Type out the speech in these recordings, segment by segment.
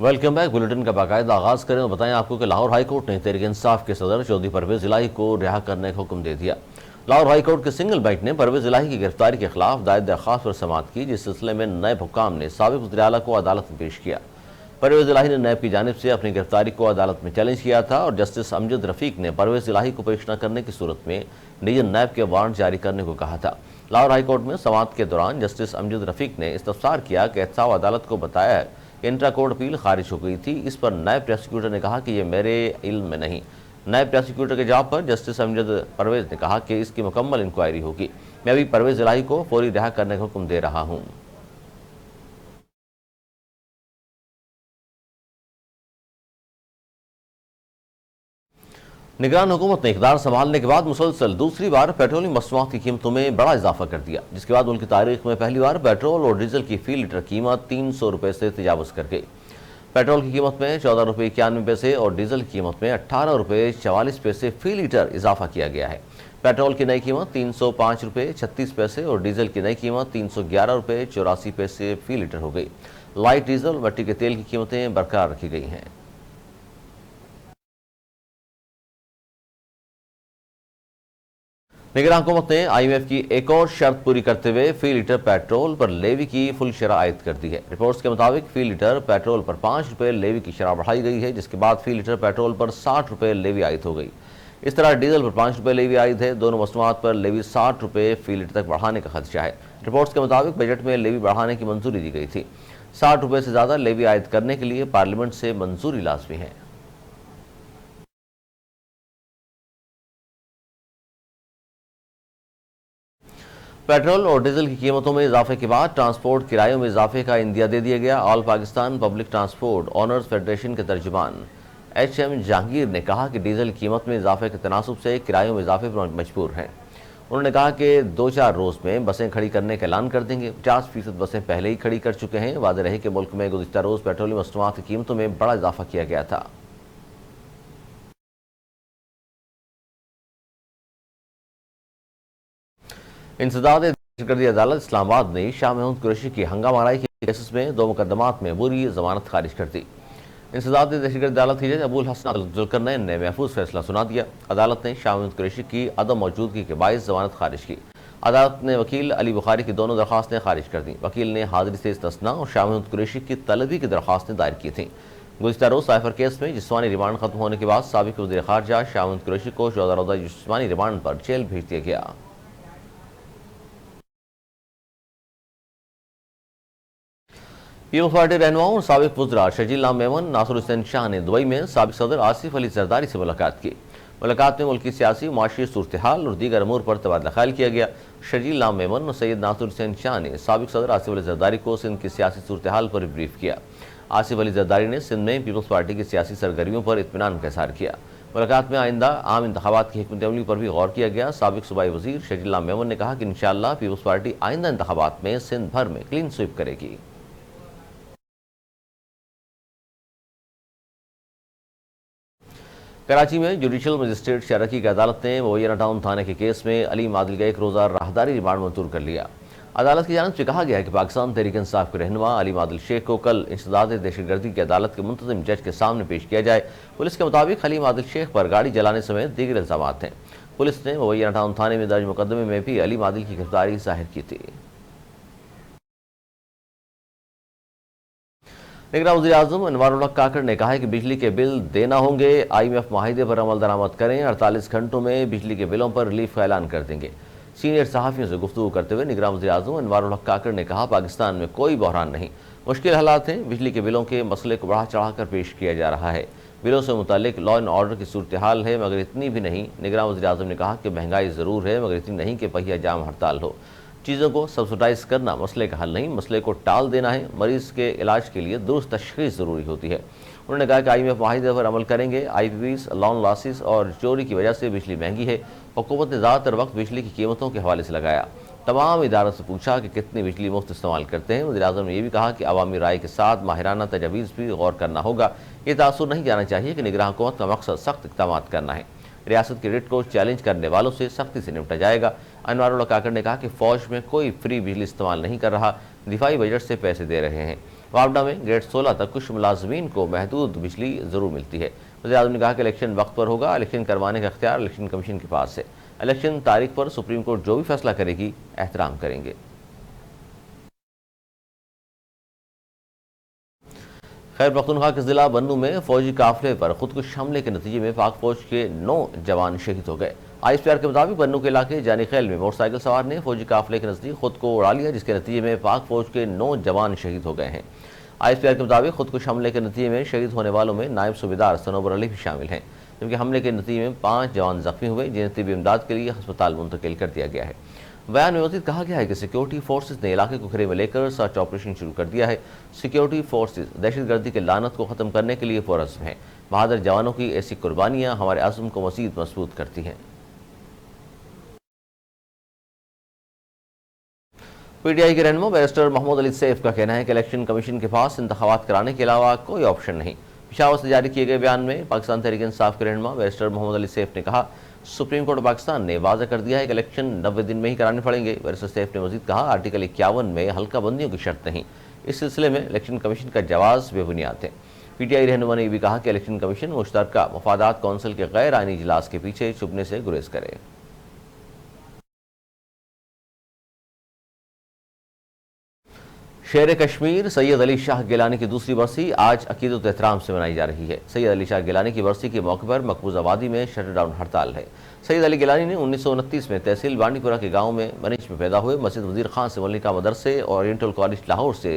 Welcome back. Bulletin का बाकायदा आगाज करें और बताएं आपको कि लाहौर हाईकोर्ट ने तहरीक इंसाफ के सदर चौधरी परवेज इलाही को रिहा करने का हुक्म दे दिया। लाहौर हाईकोर्ट के सिंगल बेंच ने परवेज इलाही की गिरफ्तारी के खिलाफ दायर दरख्वास्त पर समाअत की, जिस सिलसिले में नैब हुक्काम ने साबिक वज़ीर आला को अदालत में पेश किया। परवेज इलाही ने नैब की जानिब से अपनी गिरफ्तारी को अदालत में चैलेंज किया था और जस्टिस अमजद रफीक ने परवेज इलाही को पेश न करने की सूरत में निजी नैब के वारंट जारी करने को कहा था। लाहौर हाईकोर्ट में समाअत के दौरान जस्टिस अमजद रफीक ने इस्तफसार किया कि एहतसाब अदालत को बताया कि इंट्रा कोर्ट अपील खारिज हो गई थी। इस पर नायब प्रोसिक्यूटर ने कहा कि यह मेरे इल्म में नहीं। नायब प्रोसिक्यूटर के जवाब पर जस्टिस अमजद परवेज ने कहा कि इसकी मुकम्मल इंक्वायरी होगी। मैं अभी परवेज इलाही को फौरी रिहा करने का हुक्म दे रहा हूँ। निगरान हुकूमत ने इक़्तिदार संभालने के बाद मुसलसल दूसरी बार पेट्रोलियम मसनूआत की कीमतों में बड़ा इजाफा कर दिया, जिसके बाद मुल्क की तारीख में पहली बार पेट्रोल और डीजल की फी लीटर कीमत 300 रुपये से तजावज़ कर गई। पेट्रोल की कीमत में 14 रुपये 91 पैसे और डीजल की कीमत में 18 रुपये 44 पैसे फी लीटर इजाफा किया गया है। पेट्रोल की नई कीमत 305 रुपये 36 पैसे और डीजल की नई कीमत 311 रुपये 84 पैसे फी लीटर हो गई। लाइट डीजल मिट्टी के तेल की कीमतें बरकरार रखी गई हैं। निगरान हुकूमत ने IMF की एक और शर्त पूरी करते हुए फी लीटर पेट्रोल पर लेवी की फुल शरह आयद कर दी है। रिपोर्ट्स के मुताबिक फी लीटर पेट्रोल पर 5 रुपये लेवी की शरह बढ़ाई गई है, जिसके बाद फी लीटर पेट्रोल पर 60 रुपये लेवी आयद हो गई। इस तरह डीजल पर 5 रुपये लेवी आयद है। दोनों मसनूआत पर लेवी 60 रुपये फी लीटर तक बढ़ाने का खदशा है। रिपोर्ट्स के मुताबिक बजट में लेवी बढ़ाने की मंजूरी दी गई थी। 60 रुपये से ज़्यादा लेवी आयद करने के लिए पार्लियामेंट से मंजूरी लाजमी है। पेट्रोल और डीजल की कीमतों में इजाफे के बाद ट्रांसपोर्ट किरायों में इजाफे का इंदिया दे दिया गया। All Pakistan public transport honours federation के तर्जुमान HM जहांगीर ने कहा कि डीजल की कीमत में इजाफे के तनासुब से किरायों में इजाफे पर मजबूर हैं। उन्होंने कहा कि 2-4 रोज़ में बसें खड़ी करने का ऐलान कर देंगे। 50% बसें पहले ही खड़ी कर चुके हैं। वाज़ेह रहे कि मुल्क में गुज़िश्ता रोज़ पेट्रोलियम मसनूआत की कीमतों में बड़ा इजाफा किया गया था। इंसदाद दहशतगर्दी अदालत इस्लामाबाद ने शाह महमूद कुरैशी की हंगामा आराई के केसेस में 2 मुकदमात में बुरी जमानत खारिज कर दी। इंसदाद दहशतगर्दी अदालत की जज अबुल हसन जुल्करनैन ने महफूज फैसला सुना दिया। अदालत ने शाह महमूद कुरैशी की अदम मौजूदगी के बायस जमानत खारिज की। अदालत ने वकील अली बुखारी की दोनों दरख्वास्तें खारिज कर दी। वकील ने हाजिरी से इस्तिस्ना और शाह महमूद कुरैशी की तलबी की दरख्वास्तें दायर की थीं। गुज़िश्ता रोज़ साइफर केस में जिस्मानी रिमांड खत्म होने के बाद साबिक वज़ीर ख़ारजा शाह महमूद कुरैशी को 14 रोज़ा जिस्मानी रिमांड पर जेल भेज दिया गया। पीपल्स पार्टी रहनुमाओं और साबिक वज़रा शजील नाम मेमन नासिर हुसैन शाह ने दुबई में साबिक सदर आसिफ अली जरदारी से मुलाकात की। मुलाकात में मुल्क की सियासी माशी सूरत हाल और दीगर अमूर पर तबादला ख्याल किया गया। शजील नाम मेमन और सैयद नासिर हुसैन शाह ने साबिक सदर आसिफ अली जरदारी को सिंध की सियासी सूरत हाल पर ब्रीफ किया। आसिफ अली जरदारी ने सिंध में पीपल्स पार्टी की सियासी सरगर्मियों पर इत्मीनान का इज़हार किया। मुलाकात में आइंदा आम इंतखाबात की हिकमत अमली पर भी गौर किया गया। साबिक सूबाई वज़ीर शजील नाम मेमन ने कहा कि इंशाअल्लाह पीपल्स पार्टी आइंदा इंतखाबात में सिंध भर में क्लीन स्वीप करेगी। कराची में जुडिशल मजिस्ट्रेट शरकी की अदालत ने मुबैना टाउन थाने के केस में अलीम आदिल का 1 रोज़ा राहदारी रिमांड मंजूर कर लिया। अदालत की जानिब से कहा गया है कि पाकिस्तान तहरीक इंसाफ के रहनुमा अलीम आदिल शेख को कल इंसदाद दहशतगर्दी की अदालत के मुंतज़िम जज के सामने पेश किया जाए। पुलिस के मुताबिक अलीम आदिल शेख पर गाड़ी जलाने समेत दीगर इल्ज़ामात हैं। पुलिस ने मुबैना टाउन थाने में दर्ज मुकदमे में भी अलीम आदिल की गिरफ्तारी जाहिर की थी। निगरान वज़ीर आज़म अनवारुल्लाह काकड़ ने कहा है कि बिजली के बिल देना होंगे। IMF माहिदे पर अमल दरामद करें। 48 घंटों में बिजली के बिलों पर रिलीफ का ऐलान कर देंगे। सीनियर सहाफ़ियों से गुफ्तगू करते हुए निगरान वज़ीर आज़म अनवारुल्लाह काकड़ ने कहा, पाकिस्तान में कोई बहरान नहीं, मुश्किल हालात हैं। बिजली के बिलों के मसले को बढ़ा चढ़ा कर पेश किया जा रहा है। बिलों से मुतालिक लॉ एंड ऑर्डर की सूरत हाल है, मगर इतनी भी नहीं। निगरान वज़ीर आज़म ने कहा कि महंगाई ज़रूर है, मगर इतनी नहीं कि पहिया जाम हड़ताल हो। चीज़ों को सब्सिडाइज करना मसले का हल नहीं, मसले को टाल देना है। मरीज़ के इलाज के लिए दुरुस्त तशख़ीस ज़रूरी होती है। उन्होंने कहा कि IMF माहिदे पर अमल करेंगे। IPVs, लोन लॉसेस और चोरी की वजह से बिजली महंगी है। हुकूमत ने ज़्यादातर वक्त बिजली की कीमतों के हवाले से लगाया। तमाम इदारों से पूछा कि कितनी बिजली मुफ्त इस्तेमाल करते हैं। वज़ीर आज़म ने यह भी कहा कि अवामी राय के साथ माहिराना तजावीज़ भी गौर करना होगा। ये तासुर नहीं जाना चाहिए कि निगरान हुकूमत का मकसद सख्त इक़दाम करना है। रियासत की रिट को चैलेंज करने वालों से सख्ती से निपटा जाएगा। अनवारुल्लाह काकड़ ने कहा कि फ़ौज में कोई फ्री बिजली इस्तेमाल नहीं कर रहा, दिफाई बजट से पैसे दे रहे हैं। वापडा में ग्रेड 16 तक कुछ मुलाजमीन को महदूद बिजली जरूर मिलती है। वज़ीर-ए-आज़म ने कहा कि इलेक्शन वक्त पर होगा, इलेक्शन करवाने का इख्तियार इलेक्शन कमीशन के पास है। इलेक्शन तारीख पर सुप्रीम कोर्ट जो भी फैसला करेगी एहतराम करेंगे। खैर पख्तूनख्वा के जिला बन्नू में फौजी काफिले पर खुदकुश हमले के नतीजे में पाक फौज के 9 जवान शहीद हो गए। ISPR के मुताबिक बन्नू के इलाके जानी खेल में मोटरसाइकिल सवार ने फौजी काफिले के नजदीक खुद को उड़ा लिया, जिसके नतीजे में पाक फौज के 9 जवान शहीद हो गए हैं। ISPR के मुताबिक खुदकुश हमले के नतीजे में शहीद होने वालों में नायब सूबेदार सनोबर अली भी शामिल हैं, जबकि हमले के नतीजे में 5 जवान जख्मी हुए, जिन्हें तिब्बी इमदाद के लिए अस्पताल मुंतकिल कर दिया गया है। बयान में मज़ीद कहा गया है कि सिक्योरिटी फोर्सेज ने इलाके को घेरे में लेकर सर्च ऑपरेशन शुरू कर दिया है। सिक्योरिटी फोर्सेज दहशतगर्दी के लानत को ख़त्म करने के लिए पुरअज़्म हैं। बहादुर जवानों की ऐसी कुर्बानियाँ हमारे अज़्म को मज़ीद मजबूत करती हैं। PTI के रहनुमा बैरिस्टर मोहम्मद अली सैफ का कहना है कि इलेक्शन कमीशन के पास इंतखाबात कराने के अलावा कोई ऑप्शन नहीं। पेशावर से जारी किए गए बयान में पाकिस्तान तहरीक इंसाफ के रहनुमा बैरिस्टर मोहम्मद अली सैफ ने कहा, सुप्रीम कोर्ट पाकिस्तान ने वाज़ा कर दिया है कि इलेक्शन 90 दिन में ही कराने पड़ेंगे। बैरिस्टर सैफ ने मजीद कहा, आर्टिकल 51 में हल्का बंदियों की शर्त नहीं। इस सिलसिले में इलेक्शन कमीशन का जवाब बेबुनियाद है। PTI रहनुमा ने यह भी कहा कि इलेक्शन कमीशन मुश्तरका मफादात कौंसिल के गैर आइनी इजलास के पीछे छुपने से गुरेज करे। शेर कश्मीर सैयद अली शाह गिलानी की दूसरी बरसी आज अकीदत एहतराम से मनाई जा रही है। सैयद अली शाह गिलानी की बरसी के मौके पर मकबूजा वादी में शटरडाउन हड़ताल है। सैयद अली गिलानी ने 1929 में तहसील बांडीपुरा के गांव में मनीष में पैदा हुए। मस्जिद वजीर खान से मल्लिका मदरसे और ओरिएंटल कॉलेज लाहौर से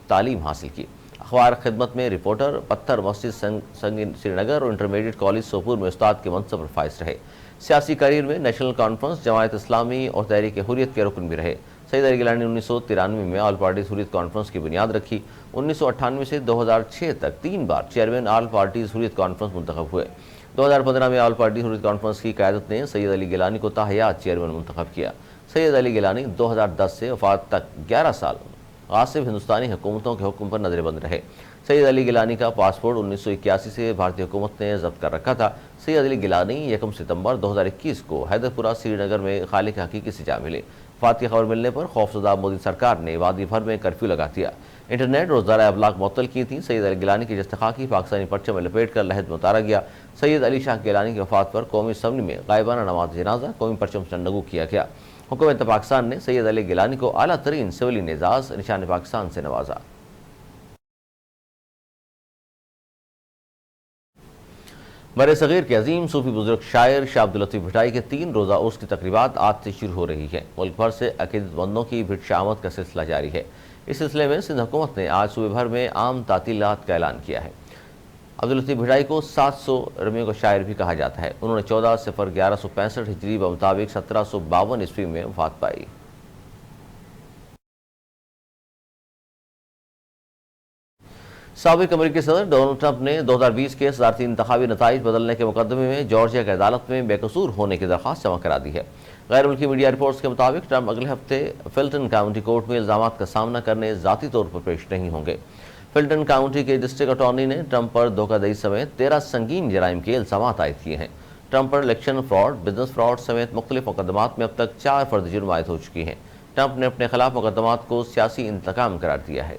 तालीम हासिल की। अखबार खिदमत में रिपोर्टर, पत्थर मस्जिद संगीन श्रीनगर और इंटरमीडिएट कॉलेज सोपुर में उस्ताद के मनसब पर फाइज रहे। सियासी करियर में नेशनल कॉन्फ्रेंस, जमायत इस्लामी और तहरीक हुर्रियत के रुकन भी रहे। सैयद अली गिलानी ने 1993 में ऑल पार्टीज हुर्रियत कॉन्फ्रेंस की बुनियाद रखी। 1998 से 2006 तक 3 बार chairman all parties Hurriyat conference मुंतखब हुए। 2015 में ऑल पार्टी हुर्रियत कॉन्फ्रेंस की क़यादत ने सैयद अली गिलानी को ताहयात चेयरमैन मुंतखब किया। सैयद अली गिलानी 2010 से वफात तक 11 साल गासिब हिंदुस्तानी हुकूमतों के हुक्म पर नजरबंद रहे। सैयद अली गिलानी का पासपोर्ट 1981 से भारतीय हुकूमत ने जब्त कर रखा था। सैयद अली गिलानी 1 सितंबर 2021 को हैदरपुरा श्रीनगर में खालिक हकीकी से जा मिले। वफात की खबर मिलने पर खौफजदा मोदी सरकार ने वादी भर में कर्फ्यू लगा दिया। इंटरनेट और ज़राए अबलाग मुअत्तल की थी। सैयद अली गिलानी की जस्तखाकी पाकिस्तानी परचम में लपेट कर लहद में उतारा गया। सैयद अली शाह गिलानी की वफात पर कौमी असम्बली में गायबाना नमाज जनाजा कौमी परचम चंडगू किया गया। हुकूमत पाकिस्तान ने सैयद अली गिलानी को आला तरीन सिविल एजाज़ निशान पाकिस्तान से नवाजा। बरे सगीर के अजीम सूफी बुजुर्ग शायर शाह अब्दुल लतीफ़ भिटाई के 3 रोज़ा उर्स की तकरीबात आज से शुरू हो रही है। मुल्क भर से अकीदतमंदों की भिट शामद का सिलसिला जारी है। इस सिलसिले में सिंध हुकूमत ने आज सूबे भर में आम तातीलात का ऐलान किया है। अब्दुल लतीफ़ भिटाई को 700 रमियों का शायर भी कहा जाता है। उन्होंने 14 सिफर 1165 हिजरी व मुताबिक 1752 ईस्वी में वफात पाई। साबिक अमेरिकी सदर डोनाल्ड ट्रंप ने 2020 के सदारती इंतखाबी नताइज बदलने के मुकदमे में जॉर्जिया की अदालत में बेकसूर होने की दरख्वास्त जमा करा दी है। गैर मुल्की मीडिया रिपोर्ट्स के मुताबिक ट्रंप अगले हफ्ते फिल्टन काउंटी कोर्ट में इल्जाम का सामना करने ज़ाती तौर पर पेश नहीं होंगे। फिल्टन काउंटी के डिस्ट्रिक्ट अटॉर्नी ने ट्रंप पर धोखाधड़ी समेत 13 संगीन जराइम के इल्जाम आयद किए हैं। ट्रंप पर इलेक्शन फ्रॉड, बिजनेस फ्रॉड समेत मुख्तलिफ मुकदमात में अब तक 4 फर्द जुर्म आयद हो चुकी हैं। ट्रंप ने अपने खिलाफ मुकदमात को सियासी इंतकाम करार दिया है।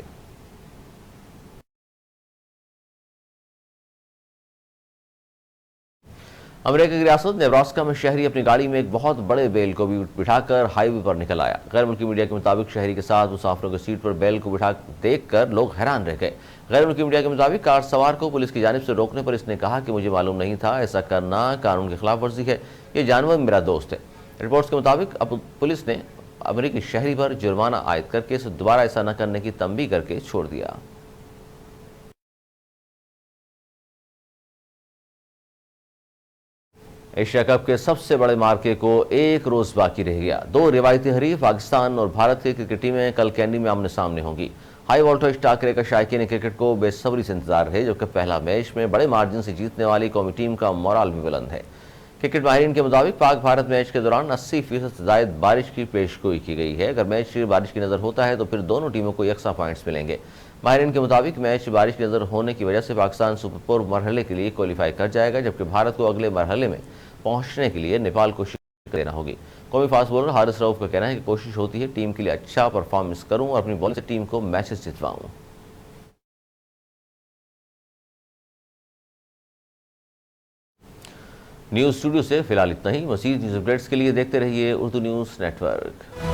अमेरिका की रियासत नेब्रास्का में शहरी अपनी गाड़ी में एक बहुत बड़े बैल को भी बिठाकर हाईवे पर निकल आया। गैर मुल्की मीडिया के मुताबिक शहरी के साथ मुसाफिरों की सीट पर बैल को बिठा देखकर लोग हैरान रह गए। गैर मुल्की मीडिया के मुताबिक कार सवार को पुलिस की जानिब से रोकने पर इसने कहा कि मुझे मालूम नहीं था, ऐसा करना कानून की खिलाफ वर्जी है, ये जानवर मेरा दोस्त है। रिपोर्ट्स के मुताबिक अब पुलिस ने अमेरिकी शहरी पर जुर्माना आयद करके इसे दोबारा ऐसा न करने की तंबीह करके छोड़ दिया। एशिया कप के सबसे बड़े मार्के को एक रोज बाकी रह गया। 2 रिवायती हरीफ पाकिस्तान और भारत की क्रिकेट टीमें कल कैंडी में आमने सामने होंगी। हाई वोल्टेज टाकरे का शायकीन क्रिकेट को बेसब्री से इंतजार है, जबकि पहला मैच में बड़े मार्जिन से जीतने वाली कौमी टीम का मोराल भी बुलंद है। क्रिकेट माहिरीन के मुताबिक पाक भारत मैच के दौरान 80% से जायद बारिश की पेशगोई की गई है। अगर मैच बारिश की नज़र होता है तो फिर दोनों टीमों को यकसा पॉइंट्स मिलेंगे। माहिरीन के मुताबिक मैच बारिश की नज़र होने की वजह से पाकिस्तान सुपर 4 मरहले के लिए क्वालिफाई कर जाएगा, जबकि भारत को अगले मरहले में पहुंचने के लिए नेपाल को शिकस्त देना होगी। कौमी फास्ट बॉलर हारिस रऊफ का कहना है कि कोशिश होती है टीम के लिए अच्छा परफॉर्मेंस करूं और अपनी बॉलिंग से टीम को मैचेस जितवाऊं। न्यूज़ स्टूडियो से फिलहाल इतना ही। मज़ीद न्यूज़ अपडेट्स के लिए देखते रहिए उर्दू न्यूज़ नेटवर्क।